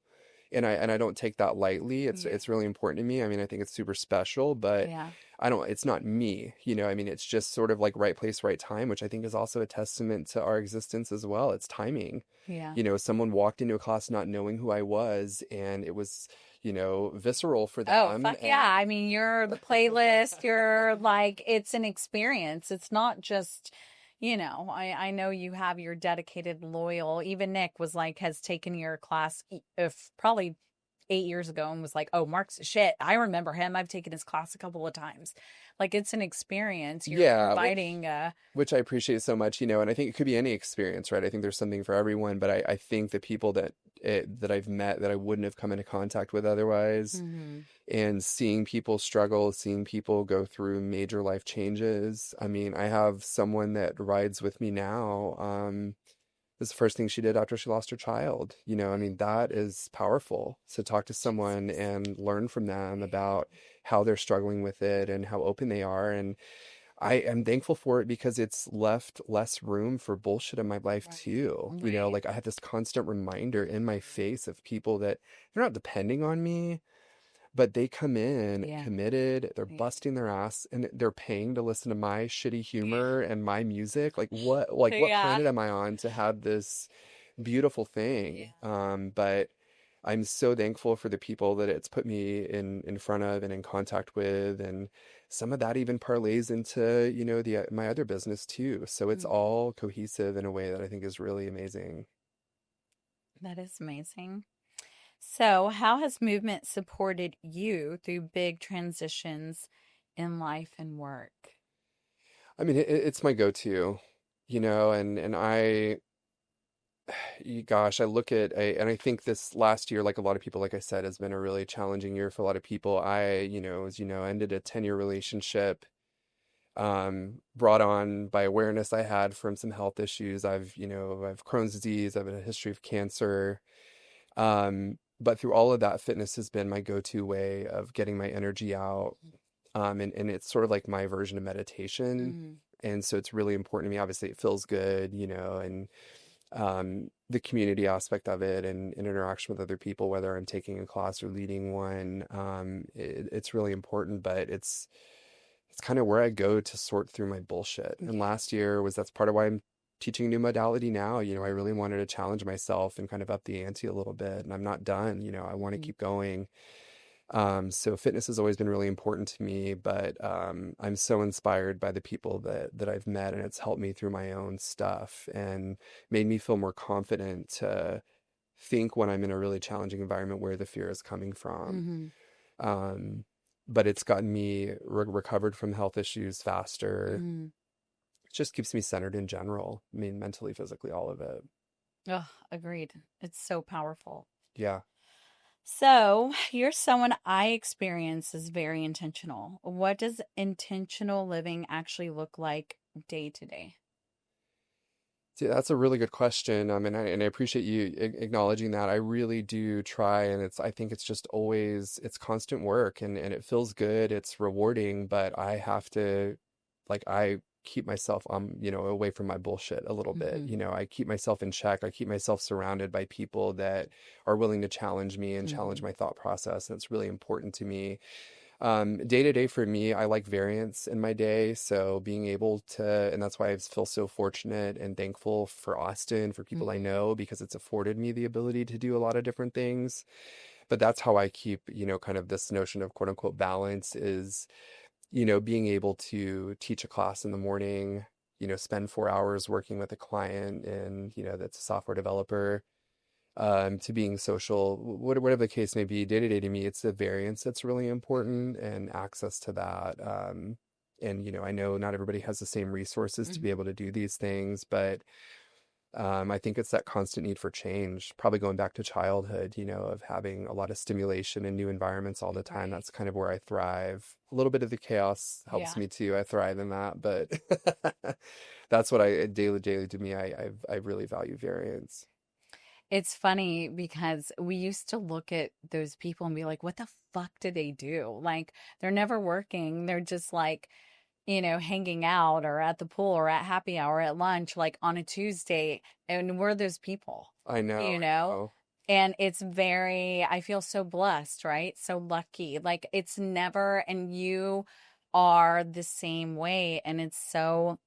S2: And I don't take that lightly.
S1: Yeah.
S2: It's really important to me. I mean, I think it's super special, but
S1: Yeah.
S2: it's not me, I mean, it's just sort of like right place, right time, which I think is also a testament to our existence as well. It's timing.
S1: Yeah.
S2: Someone walked into a class not knowing who I was and it was, visceral for
S1: Oh,
S2: them.
S1: fuck yeah. I mean, you're the playlist, you're like, it's an experience. It's not just, I know you have your dedicated, loyal, even Nick was like, has taken your class if probably 8 years ago and was like, oh, Mark's the shit. I remember him. I've taken his class a couple of times. Like, it's an experience. You're
S2: Yeah,
S1: providing,
S2: which I appreciate so much, and I think it could be any experience, right? I think there's something for everyone, but I think the people that I've met that I wouldn't have come into contact with otherwise,
S1: mhm.
S2: and seeing people struggle, seeing people go through major life changes. I mean, I have someone that rides with me now. This is the first thing she did after she lost her child. I mean, that is powerful to talk to someone
S1: Jesus.
S2: and learn from them
S1: Yeah.
S2: about how they're struggling with it and how open they are. And I am thankful for it because it's left less room for bullshit in my life
S1: Right.
S2: too.
S1: Right.
S2: Like I have this constant reminder in my face of people that they're not depending on me, but they come in
S1: Yeah.
S2: committed, they're
S1: Yeah.
S2: busting their ass and they're paying to listen to my shitty
S1: Yeah.
S2: humor and my music. Like what
S1: Yeah.
S2: planet am I on to have this beautiful
S1: Yeah.
S2: thing? But I'm so thankful for the people that it's put me in front of and in contact with, and some of that even parlays into, the my other business too. So it's
S1: Mhm.
S2: all cohesive in a way that I think is really amazing.
S1: That is amazing. So, how has movement supported you through big transitions in life and work?
S2: I mean, it's my go-to, and gosh, and I think this last year, like a lot of people, like I said, has been a really challenging year for a lot of people. As ended a 10-year relationship, brought on by awareness I had from some health issues. I've Crohn's disease, I've had a history of cancer. But through all of that, fitness has been my go-to way of getting my energy out. And it's sort of like my version of meditation.
S1: Mhm.
S2: And so it's really important to me. Obviously, it feels good, and The community aspect of it and interaction with other people, whether I'm taking a class or leading one, it's really important, but it's kind of where I go to sort through my bullshit. And
S1: Yeah.
S2: last year was that's part of why I'm teaching a new modality now. I really wanted to challenge myself and kind of up the ante a little bit, and I'm not done. I want to
S1: Mhm.
S2: keep going. So fitness has always been really important to me, but I'm so inspired by the people that I've met, and it's helped me through my own stuff and made me feel more confident to think when I'm in a really challenging environment where the fear is coming from.
S1: Mhm.
S2: Um, but it's gotten me recovered from health issues faster.
S1: Mhm.
S2: It just keeps me centered in general. I mean, mentally, physically, all of it.
S1: Oh, agreed. It's so powerful.
S2: Yeah.
S1: So, you're someone I experience as very intentional. What does intentional living actually look like day to day?
S2: See, that's a really good question. And I appreciate you acknowledging that. I really do try, and I think it's just always, it's constant work, and it feels good. It's rewarding, but I have to, like, I keep myself, away from my bullshit a little bit.
S1: Mhm.
S2: I keep myself in check. I keep myself surrounded by people that are willing to challenge me and challenge
S1: Mhm.
S2: my thought process. And it's really important to me. Day to day for me, I like variance in my day. So being able to, and that's why I feel so fortunate and thankful for Austin, for people I
S1: Mhm.
S2: know, because it's afforded me the ability to do a lot of different things. But that's how I keep, kind of this notion of quote unquote balance is, being able to teach a class in the morning, spend 4 hours working with a client and, that's a software developer, to being social, whatever the case may be, day to day to me, it's the variance that's really important and access to that. And I know not everybody has the same resources to be
S1: Mhm.
S2: able to do these things, but I think it's that constant need for change, probably going back to childhood, of having a lot of stimulation in new environments all the time.
S1: Right.
S2: That's kind of where I thrive. A little bit of the chaos helps
S1: Yeah.
S2: me too. I thrive in that, but that's what I daily to me. I really value variance.
S1: It's funny because we used to look at those people and be like, what the fuck did they do? Like, they're never working. They're just like, hanging out or at the pool or at happy hour at lunch, like on a Tuesday. And we're those people,
S2: I know,
S1: you
S2: I
S1: know?
S2: know.
S1: And I feel so blessed, right? So lucky. Like, it's never, and you are the same way. And it's so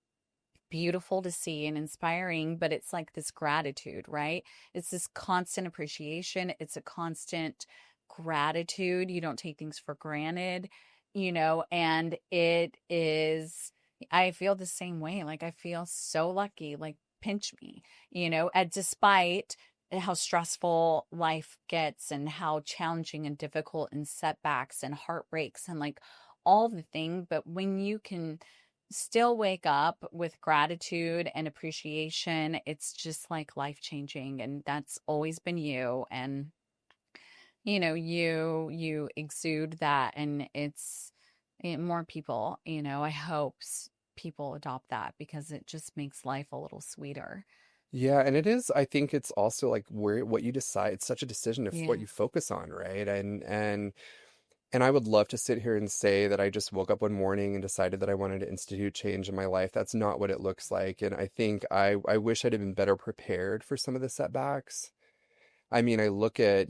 S1: beautiful to see and inspiring, but it's like this gratitude, right? It's this constant appreciation. It's a constant gratitude. You don't take things for granted, and it is, I feel the same way. Like, I feel so lucky, like, pinch me, despite how stressful life gets and how challenging and difficult and setbacks and heartbreaks and like all the thing. But when you can still wake up with gratitude and appreciation, it's just like life changing. And that's always been you. And you exude that, and more people, I hope people adopt that because it just makes life a little sweeter.
S2: Yeah, and it is, I think it's also like where what you decide, it's such a decision of what
S1: Yeah.
S2: you focus on, right? And I would love to sit here and say that I just woke up one morning and decided that I wanted to institute change in my life. That's not what it looks like. And I think I wish I'd have been better prepared for some of the setbacks. I mean, I look at,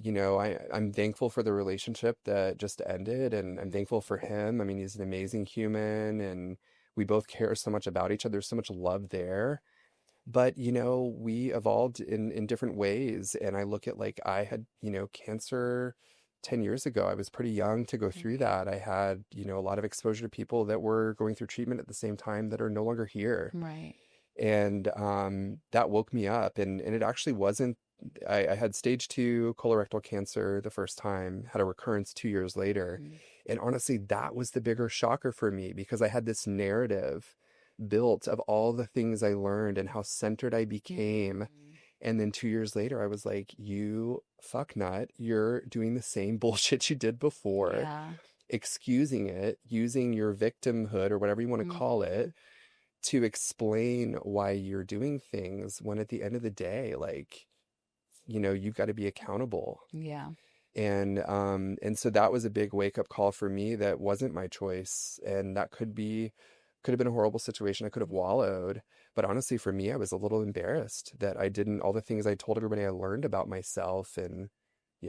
S2: I'm thankful for the relationship that just ended, and I'm thankful for him. I mean, he's an amazing human, and we both care so much about each other. There's so much love there. But, we evolved in different ways. And I look at like I had, cancer 10 years ago. I was pretty young to go through
S1: Right.
S2: that. I had, a lot of exposure to people that were going through treatment at the same time that are no longer here.
S1: Right.
S2: And that woke me up. And it actually wasn't, I had stage 2 colorectal cancer the first time, had a recurrence 2 years later.
S1: Mhm.
S2: And honestly, that was the bigger shocker for me because I had this narrative built of all the things I learned and how centered I became.
S1: Mhm.
S2: And then 2 years later, I was like, you fuck nut, you're doing the same bullshit you did before,
S1: Yeah.
S2: excusing it, using your victimhood or whatever you want to call it
S1: Mhm.
S2: to explain why you're doing things when at the end of the day, like, you've got to be accountable.
S1: Yeah.
S2: And so that was a big wake up call for me that wasn't my choice. And that could be Could have been a horrible situation. I could have wallowed. But honestly, for me, I was a little embarrassed that I didn't, all the things I told everybody I learned about myself. And,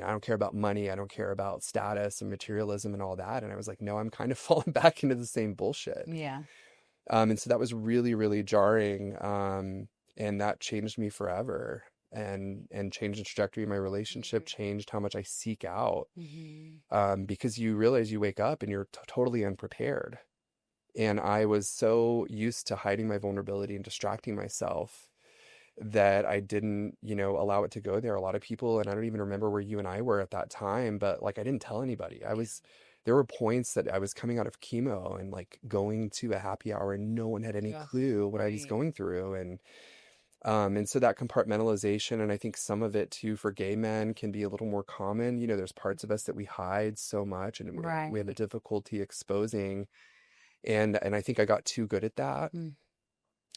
S2: I don't care about money. I don't care about status and materialism and all that. And I was like, no, I'm kind of falling back into the same bullshit.
S1: Yeah.
S2: And so that was really, really jarring. And that changed me forever, and changed the trajectory of my relationship, changed how much I seek out.
S1: Mm-hmm.
S2: Because you realize you wake up and you're totally unprepared. And I was so used to hiding my vulnerability and distracting myself that I didn't, allow it to go there. A lot of people, and I don't even remember where you and I were at that time, but like I didn't tell anybody. There were points that I was coming out of chemo and like going to a happy hour and no one had any
S1: Yeah.
S2: clue what I was
S1: Right.
S2: going through. And so that compartmentalization, and I think some of it too for gay men can be a little more common. There's parts of us that we hide so much and we have a
S1: Right.
S2: difficulty exposing. And I think I got too good at that.
S1: Mm.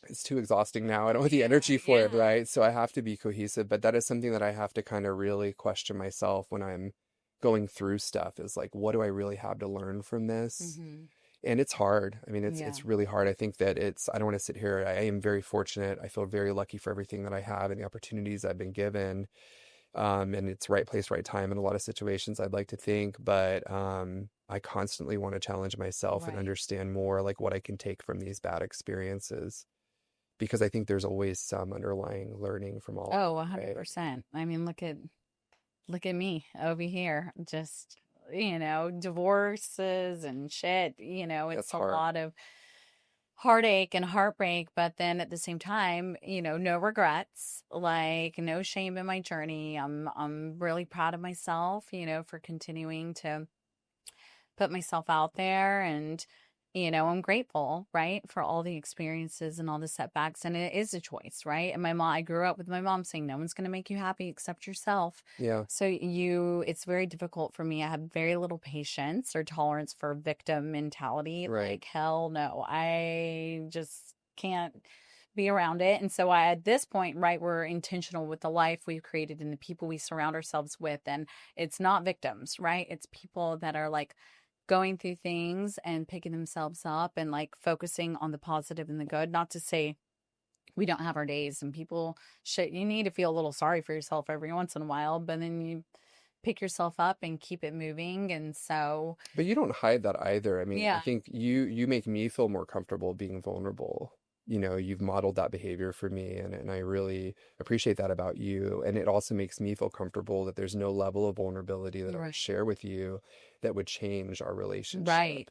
S2: It's too exhausting now. I don't have the
S1: Yeah.
S2: energy for it,
S1: Yeah.
S2: right? So I have to be cohesive, but that is something that I have to kind of really question myself when I'm going through stuff, is like, what do I really have to learn from this?
S1: Mm-hmm.
S2: And it's hard. I mean,
S1: Yeah.
S2: it's really hard. I think that I don't want to sit here. I am very fortunate. I feel very lucky for everything that I have and the opportunities I've been given. And it's right place, right time in a lot of situations, I'd like to think, but I constantly want to challenge myself and
S1: Right.
S2: understand more like what I can take from these bad experiences, because I think there's always some underlying learning from all,
S1: Oh,
S2: right?
S1: 100%. I mean, look at me over here. Just, divorces and shit, it's
S2: That's
S1: a
S2: hard.
S1: lot of heartache and heartbreak, but then at the same time, no regrets, like no shame in my journey. I'm really proud of myself, for continuing to put myself out there, and I'm grateful, right, for all the experiences and all the setbacks, and it is a choice, right? And I grew up with my mom saying no one's going to make you happy except yourself.
S2: Yeah,
S1: So it's very difficult for me. I have very little patience or tolerance for victim mentality.
S2: right.
S1: Like, hell no, I just can't be around it. And so at this point, right, we're intentional with the life we've created and the people we surround ourselves with, and it's not victims, right? It's people that are like going through things and picking themselves up and like focusing on the positive and the good. Not to say we don't have our days, and people should, you need to feel a little sorry for yourself every once in a while, but then you pick yourself up and keep it moving. And so,
S2: But you don't hide that either. I mean, I
S1: yeah,
S2: think you make me feel more comfortable being vulnerable. You've modeled that behavior for me, and I really appreciate that about you. And it also makes me feel comfortable that there's no level of vulnerability that I would
S1: right,
S2: share with you that would change our
S1: right,
S2: relationship.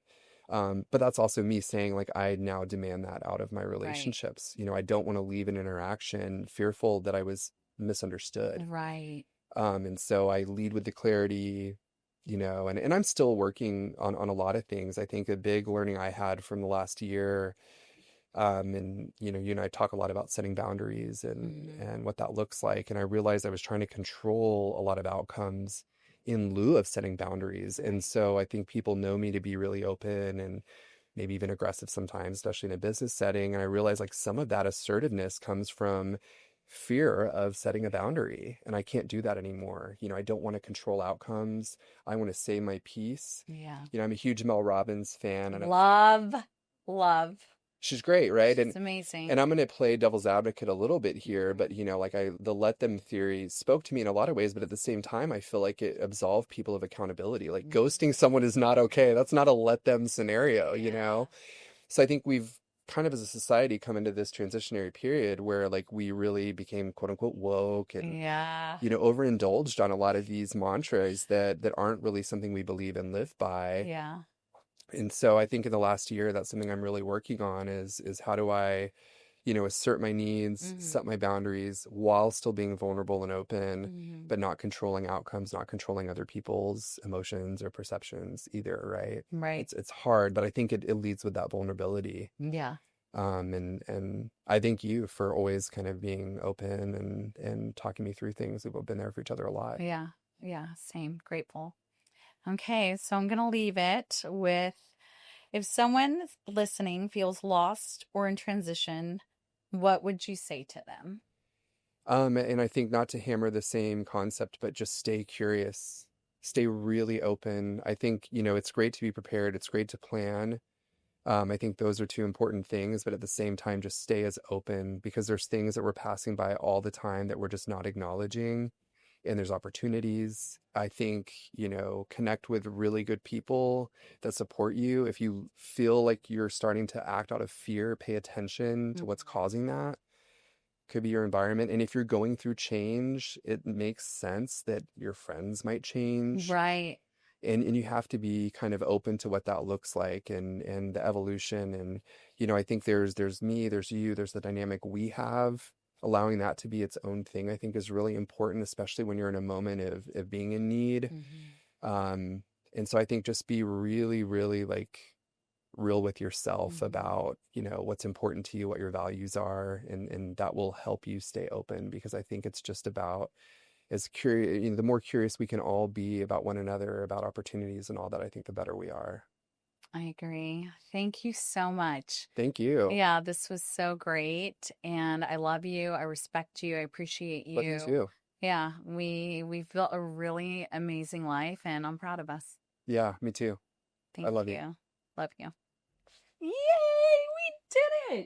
S2: But that's also me saying, like, I now demand that out of my
S1: right,
S2: relationships. I don't want to leave an interaction fearful that I was misunderstood.
S1: right.
S2: And so I lead with the clarity, and I'm still working on a lot of things. I think a big learning I had from the last year, and you and I talk a lot about setting boundaries and
S1: Mm-hmm.
S2: and what that looks like. And I realized I was trying to control a lot of outcomes in lieu of setting boundaries. And
S1: Right,
S2: so I think people know me to be really open and maybe even aggressive sometimes, especially in a business setting. And I realize like some of that assertiveness comes from fear of setting a boundary. And I can't do that anymore. I don't want to control outcomes. I want to say my piece.
S1: yeah.
S2: I'm a huge Mel Robbins fan, and
S1: Love, love.
S2: she's great, right?
S1: She's
S2: And
S1: amazing.
S2: I'm going to play devil's advocate a little bit here, but like the let them theory spoke to me in a lot of ways, but at the same time, I feel like it absolved people of accountability. Like
S1: Mhm.
S2: ghosting someone is not okay. That's not a let them scenario.
S1: Yeah.
S2: So I think we've kind of as a society come into this transitionary period where like we really became quote unquote woke and
S1: Yeah.
S2: overindulged on a lot of these mantras that aren't really something we believe and live by.
S1: Yeah.
S2: And so I think in the last year, that's something I'm really working on is how do I, assert my needs,
S1: Mm-hmm.
S2: set my boundaries while still being vulnerable and open,
S1: Mm-hmm.
S2: but not controlling outcomes, not controlling other people's emotions or perceptions either, right?
S1: Right.
S2: It's hard, but I think it leads with that vulnerability.
S1: Yeah.
S2: And I thank you for always kind of being open and talking me through things. We've been there for each other a lot.
S1: Yeah. Yeah. Same. Grateful. Okay. So I'm going to leave it with, if someone listening feels lost or in transition, what would you say to them?
S2: And I think not to hammer the same concept, but just stay curious, stay really open. I think, it's great to be prepared. It's great to plan. I think those are two important things, but at the same time, just stay as open because there's things that we're passing by all the time that we're just not acknowledging. And there's opportunities. I think, connect with really good people that support you. If you feel like you're starting to act out of fear, pay attention to what's causing that. Could be your environment. And if you're going through change, it makes sense that your friends might change.
S1: Right.
S2: And you have to be kind of open to what that looks like and the evolution. And, I think there's me, there's you, there's the dynamic we have. Allowing that to be its own thing, I think is really important, especially when you're in a moment of being in need.
S1: Hmm.
S2: Um, and so I think just be really, really like real with yourself
S1: Hmm.
S2: about, what's important to you, what your values are, and that will help you stay open because I think it's just about as curious, the more curious we can all be about one another, about opportunities and all that, I think the better we are.
S1: I agree. Thank you so much.
S2: Thank you.
S1: Yeah, this was so great, and I love you. I respect you. I appreciate
S2: Love you
S1: you.
S2: too.
S1: Yeah, we've built a really amazing life, and I'm proud of us.
S2: Yeah, me too. I
S1: Thank
S2: love you.
S1: you. Love you. Yay, we did it!